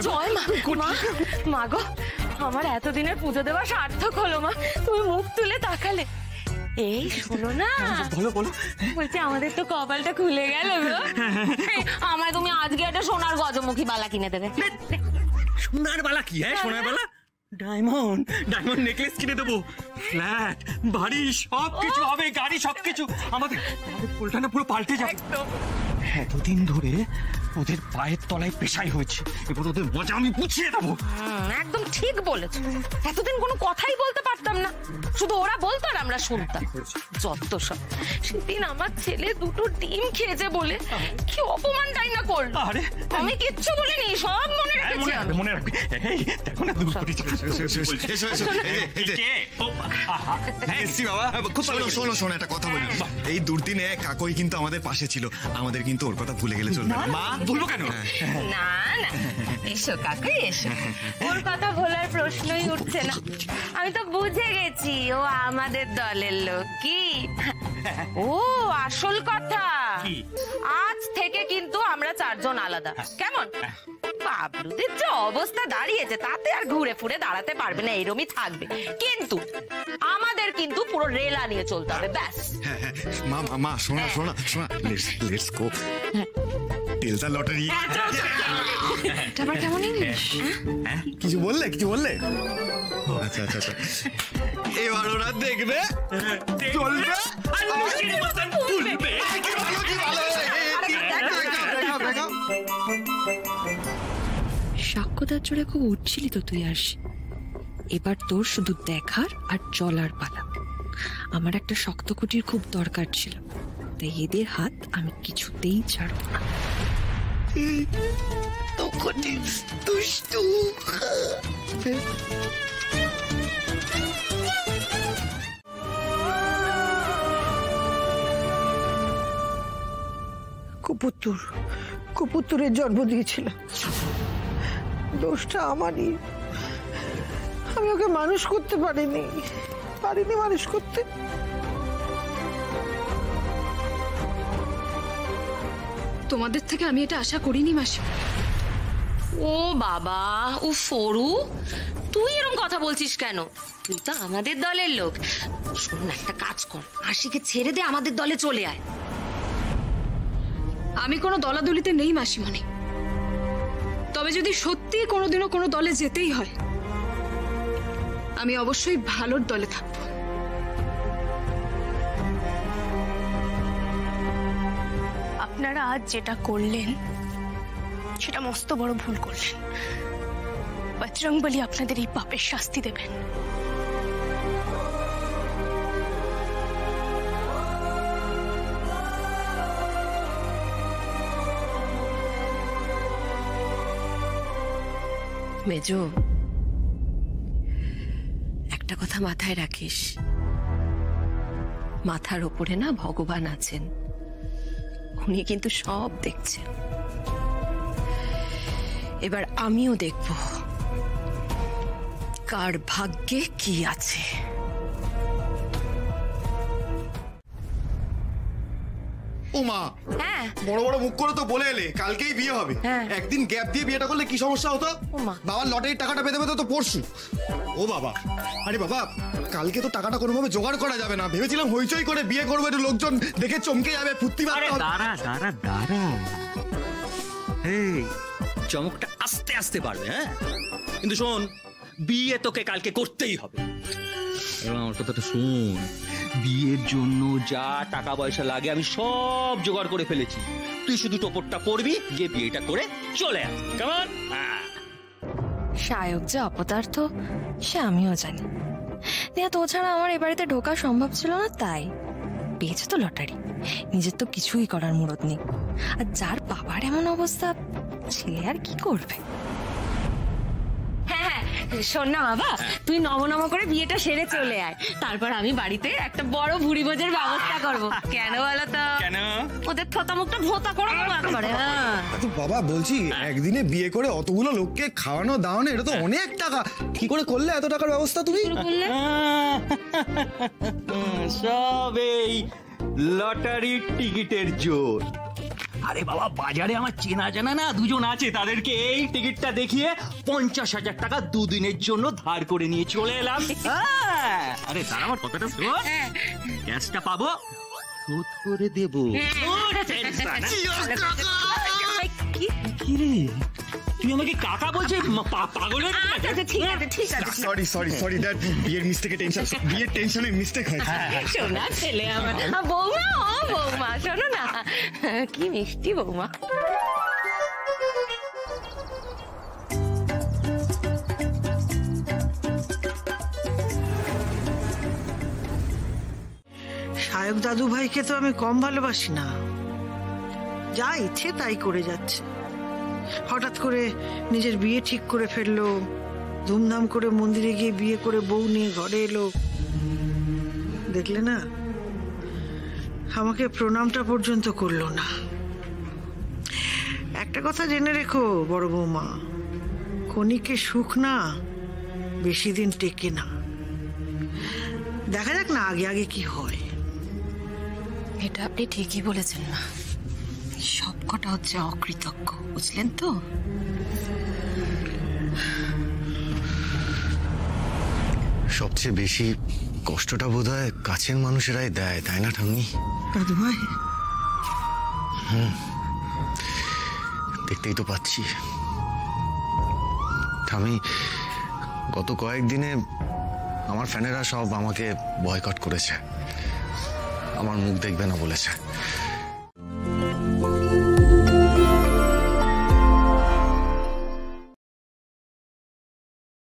জয় মা। মা গো, আমার এতদিনের পুজো দেওয়া সার্থক হলো মা, তুমি মুখ তুলে তাকালে। এই শোনো না, বলো বলো। বলছি আমাদের তো কপালটা খুলে গেল গো। আমার তুমি আজকে একটা সোনার গজমুখী বালা কিনে দেবে। সোনার বালা কি? হ্যাঁ সোনার বালা, ডায়মন্ড নেকলেস কিনে দেবো, ফ্ল্যাট বাড়ি সবকিছু হবে, গাড়ি সবকিছু। আমাদের ফুলটা না পুরো পাল্টে যাবে। এতদিন ধরে ওদের পায়ের তলায় পেশাই হয়েছে, এবার ওদের মজা আমি বুঝিয়ে দেবো। একদম ঠিক বলেছো, এতদিন কোনো কথাই বলতে পারতাম না, শুধু ওরা বলতো আর আমরা শুনতাম। যত সব, সেদিন আমার ছেলে দুটো ডিম খেয়েছে বলে কি অপমানটাই না করলো। আরে আমি কিচ্ছু বলিনি, সব মনে রেখেছি। মনে রাখবি। এই দেখো না দূর করে শোনো একটা কথা বলি। এই দুর্দিনে কাকই কিন্তু আমাদের পাশে ছিল, আমাদের কিন্তু ওর কথা ভুলে গেলে চলবে না। মা ভুলবো কেন? না না, এসো কাকুই এসো, ওর কথা ভোলার প্রশ্নই উঠছে না। আমি তো বুঝে গেছি ও আমাদের দলের লোক। কি ও আসল কথা, আজ থেকে কিন্তু আমরা চারজন আলাদা, কেমন? বাবলুদের যে অবস্থা দাঁড়িয়েছে তাতে আর ঘুরে ফুরে দাঁড়াতে পারবে না, এরমই থাকবে। কিন্তু আমাদের কিন্তু পুরো রেলা নিয়ে চলতে হবে, ব্যাস। মা শোনা let's go tell the lottery. আবার কেমন ইংলিশ? কিছু বললে আচ্ছা এবার ওরা দেখবে চলবে। সাক্ষ্যদার জোরে খুব উঠছিলি তো তুই। আর এবার তোর শুধু দেখার আর চলার পালা। আমার একটা শক্ত কুটির খুব দরকার ছিল, তাই এদের হাত আমি কিছুতেই ছাড়ব না। কুপুত্তরের জন্ম দিয়েছিলাম, দোষটা আমারই। আমি ওকে মানুষ করতে পারিনি মানুষ করতে। তোমাদের থেকে আমি এটা আশা করিনি মাসি। ও বাবা, ও ফরু, তুই এরকম কথা বলছিস কেন? তুই তো আমাদের দলের লোক। শোন না, একটা কাজ কর, আশিকে ছেড়ে দে, আমাদের দলে চলে আয়। আমি কোনো দলাদলিতে নেই মাসিমণি, তবে যদি সত্যি কোনোদিনও কোনো দলে যেতেই হয়, আমি অবশ্যই ভালোর দলে থাকবো। আপনারা আজ যেটা করলেন সেটা মস্ত বড় ভুল করলেন। বজরংবলী আপনাদের এই পাপের শাস্তি দেবেন। মেজো, একটা কথা মাথায় রাখিস, মাথার ওপরে না ভগবান আছেন, উনি কিন্তু সব দেখছেন। এবার আমিও দেখব কার ভাগ্যে কি আছে। ও মা, হ্যাঁ বড় বড় মুখ করে তো বলে এলে কালকেই বিয়ে হবে, একদিন গ্যাপ দিয়ে বিয়েটা করলে কি সমস্যা হতো? বাবার লটারির টাকাটা পেতে পেতে তো পরশু। ও বাবা, আরে বাবা, কালকে তো টাকাটা কোনোভাবে জোগাড় করা যাবে না। ভেবেছিলাম হইচই করে বিয়ে করবো, একটু লোকজন দেখে চমকে যাবে, ফুর্তি মারতে হবে। দাঁড়া, এই চমকটা আস্তে আস্তে পারবে। হ্যাঁ কিন্তু শোন, বিয়ে তোকে কালকে করতেই হবে। আমার কথাটা শুন, বিয়ের জন্য যা টাকা পয়সা লাগে আমি সব জোগাড় করে ফেলেছি। তুই শুধু টোপরটা পরবি, গিয়ে বিয়েটা করে চলে আস। কেমন? শায়ক যে অপদার্থ সে আমিও জানি। তো ছাড়া আমার এ বাড়িতে ঢোকা সম্ভব ছিল না, তাই পেয়েছে তো লটারি। নিজের তো কিছুই করার মুরত নেই, আর যার বাবার এমন অবস্থা, ছেলে আর কি করবে? হ্যাঁ, শোন না বাবা, তুই নম করে বিয়েটা সেরে চলে আয়, তারপর আমি বাড়িতে একটা বড় ভুড়ি ভোজের ব্যবস্থা করবো। কেন বলো তো? কেন? ওদের থতা মুখটা ভোতা করে দেবো একবারে। তো বাবা বলছি, একদিনে বিয়ে করে অতগুলো লোককে খাওয়ানো দাওয়ানো, এটা তো অনেক টাকা। কি করে করলে এত টাকার ব্যবস্থা তুমি? সব এই লটারির টিকিটের জোর। আরে বাবা, বাজারে আমার চেনা জানা না দুজন আছে, তাদেরকে এই টিকিটটা দেখিয়ে 50,000 টাকা দুদিনের জন্য ধার করে নিয়ে চলে এলাম। আরে তার আমার কথাটা শোন, ক্যাশটা পাবো, শোধ করে দেবো। কি রে, তুই আমাকে কাকা বলছিস? পাগলের? ঠিক আছে ঠিক আছে। সরি দ্যাট, বিয়ের মিস্টেকে টেনশন, বিয়ের টেনশনে মিস্টেক হয়। শোনা ছেলে আমার। বৌমা, ও বৌমা শোনো না, কি মিষ্টি বৌমা। সায়ক দাদু ভাইকে তো আমি কম ভালোবাসি না, যা ইচ্ছে তাই করে যাচ্ছে। হঠাৎ করে নিজের বিয়ে ঠিক করে ফেললো, ধুমধাম করে মন্দিরে গিয়ে বিয়ে করে বউ নিয়ে ঘরে এলো। দেখলে না, আমাকে প্রণামটা পর্যন্ত করলো না। একটা কথা জেনে রেখো বড় বৌমা, ক্ষণিকের সুখ না বেশি দিন টেকে না। দেখা যাক না আগে আগে কি হয়। এটা আপনি ঠিকই বলেছেন না, সব কটা হচ্ছে অকৃতজ্ঞ, বুঝলেন তো? সবচেয়ে বেশি কষ্টটা বোধহয় কাছের মানুষেরাই দেয়, তাই না ঠাম্মি? দাদু ভাই, দেখতেই তো পাচ্ছি। ঠাম্মি, গত কয়েকদিনে আমার ফ্যানেরা সব আমাকে বয়কট করেছে, আমার মুখ দেখবে না বলেছে।